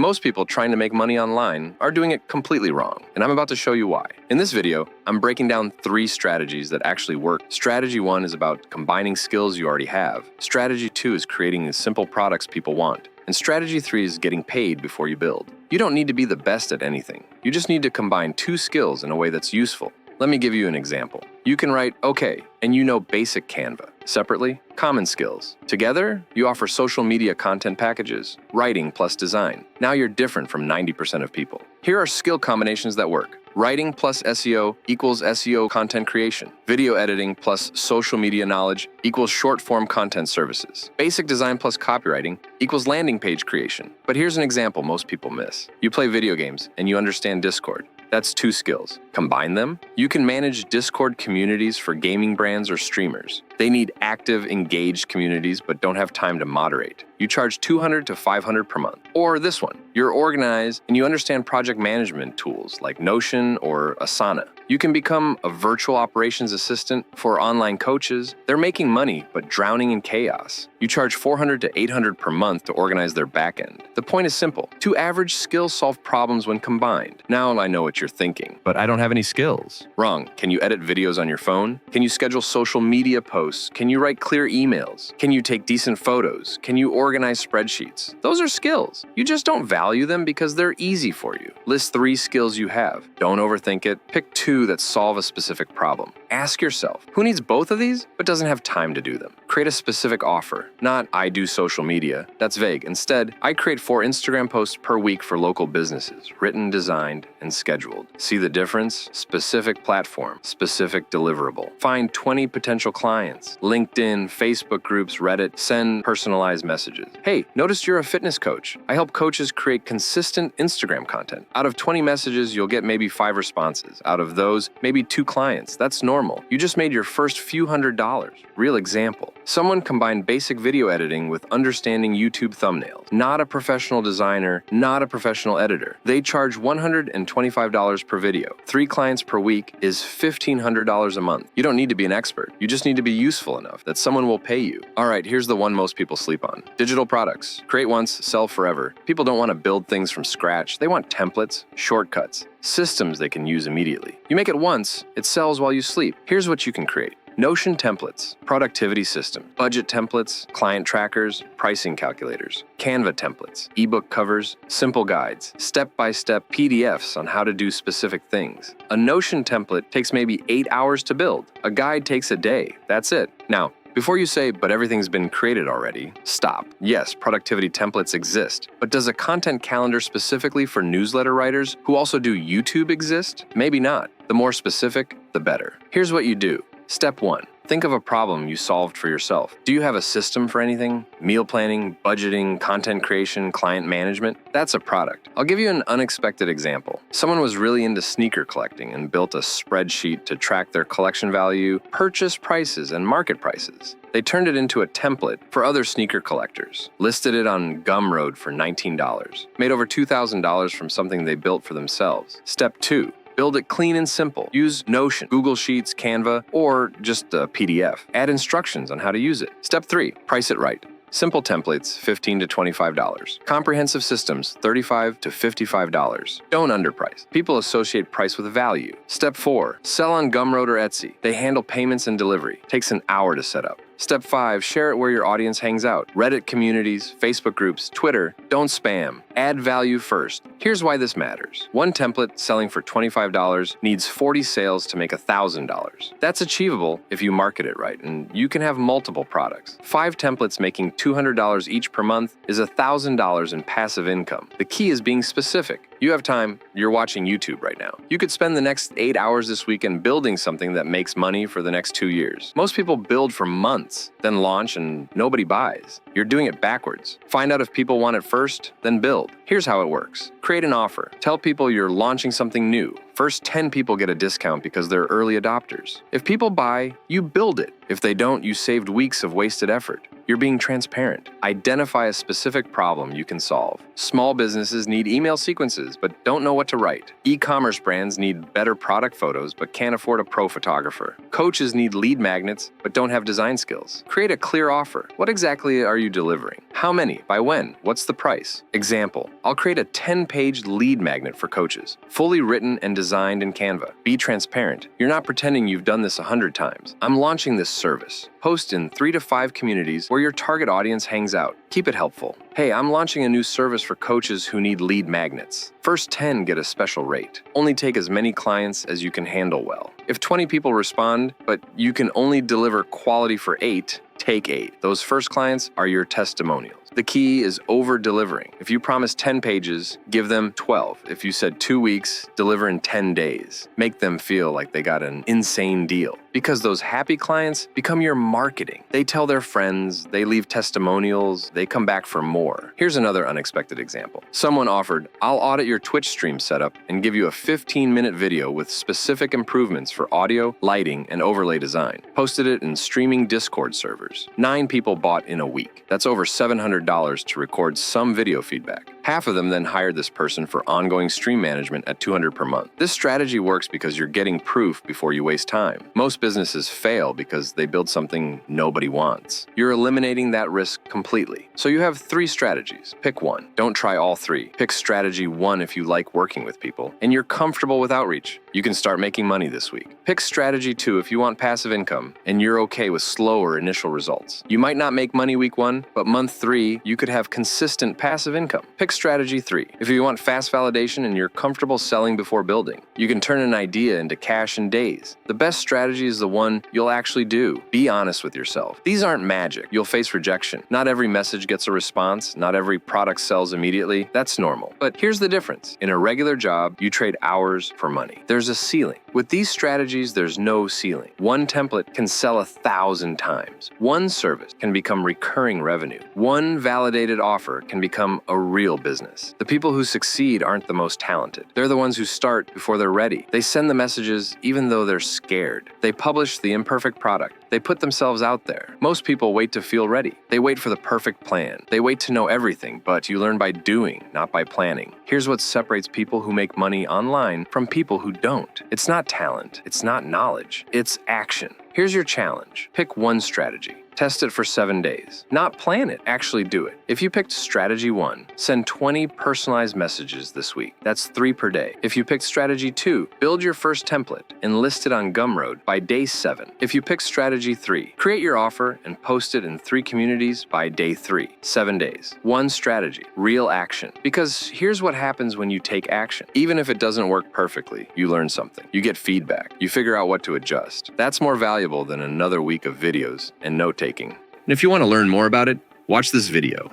most people trying to make money online are doing it completely wrong, and I'm about to show you why. In this video, I'm breaking down 3 strategies that actually work. Strategy 1 is about combining skills you already have. Strategy 2 is creating the simple products people want. And strategy 3 is getting paid before you build. You don't need to be the best at anything. You just need to combine 2 skills in a way that's useful. Let me give you an example. You can write OK, and you know basic Canva. Separately, common skills. Together, you offer social media content packages, writing plus design. Now you're different from 90% of people. Here are skill combinations that work. Writing plus SEO equals SEO content creation. Video editing plus social media knowledge equals short-form content services. Basic design plus copywriting equals landing page creation. But here's an example most people miss. You play video games and you understand Discord. That's 2 skills. Combine them, you can manage Discord communities for gaming brands or streamers. They need active, engaged communities but don't have time to moderate. You charge $200 to $500 per month. Or this one, you're organized and you understand project management tools like Notion or Asana. You can become a virtual operations assistant for online coaches. They're making money but drowning in chaos. You charge $400 to $800 per month to organize their backend. The point is simple. 2 average skills solve problems when combined. Now I know what you're thinking, but I don't have any skills. Wrong. Can you edit videos on your phone? Can you schedule social media posts? Can you write clear emails? Can you take decent photos? Can you organize spreadsheets? Those are skills. You just don't value them because they're easy for you. List 3 skills you have. Don't overthink it. Pick 2 that solve a specific problem. Ask yourself, who needs both of these but doesn't have time to do them? Create a specific offer, not I do social media. That's vague. Instead, I create 4 Instagram posts per week for local businesses, written, designed, and scheduled. See the difference? Specific platform, specific deliverable. Find 20 potential clients. LinkedIn, Facebook groups, Reddit, send personalized messages. Hey, noticed you're a fitness coach. I help coaches create consistent Instagram content. Out of 20 messages, you'll get maybe 5 responses. Out of those, maybe 2 clients. That's normal. You just made your first few $100s. Real example. Someone combined basic video editing with understanding YouTube thumbnails. Not a professional designer, not a professional editor. They charge $125 per video. 3 clients per week is $1,500 a month. You don't need to be an expert. You just need to be useful enough that someone will pay you. All right, here's the one most people sleep on. Digital products. Create once, sell forever. People don't want to build things from scratch. They want templates, shortcuts, systems they can use immediately. You make it once, it sells while you sleep. Here's what you can create. Notion templates, productivity system, budget templates, client trackers, pricing calculators, Canva templates, ebook covers, simple guides, step-by-step PDFs on how to do specific things. A Notion template takes maybe 8 hours to build. A guide takes a day. That's it. Now, before you say, but everything's been created already, stop. Yes, productivity templates exist, but does a content calendar specifically for newsletter writers who also do YouTube exist? Maybe not. The more specific, the better. Here's what you do. Step 1. Think of a problem you solved for yourself. Do you have a system for anything? Meal planning, budgeting, content creation, client management? That's a product. I'll give you an unexpected example. Someone was really into sneaker collecting and built a spreadsheet to track their collection value, purchase prices, and market prices. They turned it into a template for other sneaker collectors, listed it on Gumroad for $19, made over $2,000 from something they built for themselves. Step 2. Build it clean and simple. Use Notion, Google Sheets, Canva, or just a PDF. Add instructions on how to use it. Step 3. Price it right. Simple templates, $15 to $25. Comprehensive systems, $35 to $55. Don't underprice. People associate price with value. Step 4. Sell on Gumroad or Etsy. They handle payments and delivery. Takes an hour to set up. Step 5. Share it where your audience hangs out. Reddit communities, Facebook groups, Twitter. Don't spam. Add value first. Here's why this matters. One template selling for $25 needs 40 sales to make $1,000. That's achievable if you market it right, and you can have multiple products. 5 templates making $200 each per month is $1,000 in passive income. The key is being specific. You have time. You're watching YouTube right now. You could spend the next 8 hours this weekend building something that makes money for the next 2 years. Most people build for months, then launch, and nobody buys. You're doing it backwards. Find out if people want it first, then build. Here's how it works. Create an offer. Tell people you're launching something new. First 10 people get a discount because they're early adopters. If people buy, you build it. If they don't, you saved weeks of wasted effort. You're being transparent. Identify a specific problem you can solve. Small businesses need email sequences but don't know what to write. E-commerce brands need better product photos but can't afford a pro photographer. Coaches need lead magnets but don't have design skills. Create a clear offer. What exactly are you delivering? How many? By when? What's the price? Example, I'll create a 10-page lead magnet for coaches, fully written and designed in Canva. Be transparent. You're not pretending you've done this 100 times. I'm launching this service. Post in 3 to 5 communities where your target audience hangs out. Keep it helpful. Hey, I'm launching a new service for coaches who need lead magnets. First 10 get a special rate. Only take as many clients as you can handle well. If 20 people respond, but you can only deliver quality for 8, take 8. Those first clients are your testimonials. The key is over-delivering. If you promise 10 pages, give them 12. If you said 2 weeks, deliver in 10 days. Make them feel like they got an insane deal. Because those happy clients become your marketing. They tell their friends, they leave testimonials, they come back for more. Here's another unexpected example. Someone offered, I'll audit your Twitch stream setup and give you a 15-minute video with specific improvements for audio, lighting, and overlay design. Posted it in streaming Discord servers. 9 people bought in a week. That's over $700 to record some video feedback. Half of them then hired this person for ongoing stream management at $200 per month. This strategy works because you're getting proof before you waste time. Most businesses fail because they build something nobody wants. You're eliminating that risk completely. So you have 3 strategies. Pick one. Don't try all 3. Pick strategy 1 if you like working with people and you're comfortable with outreach. You can start making money this week. Pick strategy 2 if you want passive income and you're okay with slower initial results. You might not make money week 1, but month 3, you could have consistent passive income. Pick strategy 3 if you want fast validation and you're comfortable selling before building. You can turn an idea into cash in days. The best strategy is the one you'll actually do. Be honest with yourself. These aren't magic. You'll face rejection. Not every message gets a response. Not every product sells immediately. That's normal. But here's the difference. In a regular job, you trade hours for money. There's a ceiling. With these strategies, there's no ceiling. One template can sell 1,000 times. One service can become recurring revenue. One validated offer can become a real business. The people who succeed aren't the most talented. They're the ones who start before they're ready. They send the messages even though they're scared. They publish the imperfect product. They put themselves out there. Most people wait to feel ready. They wait for the perfect plan. They wait to know everything, but you learn by doing, not by planning. Here's what separates people who make money online from people who don't. It's not talent. It's not knowledge. It's action. Here's your challenge. Pick one strategy. Test it for 7 days. Not plan it, actually do it. If you picked strategy 1, send 20 personalized messages this week. That's 3 per day. If you picked strategy 2, build your first template and list it on Gumroad by day 7. If you picked strategy 3, create your offer and post it in 3 communities by day 3. 7 days. One strategy, real action. Because here's what happens when you take action. Even if it doesn't work perfectly, you learn something. You get feedback. You figure out what to adjust. That's more valuable than another week of videos and note-taking. And if you want to learn more about it, watch this video.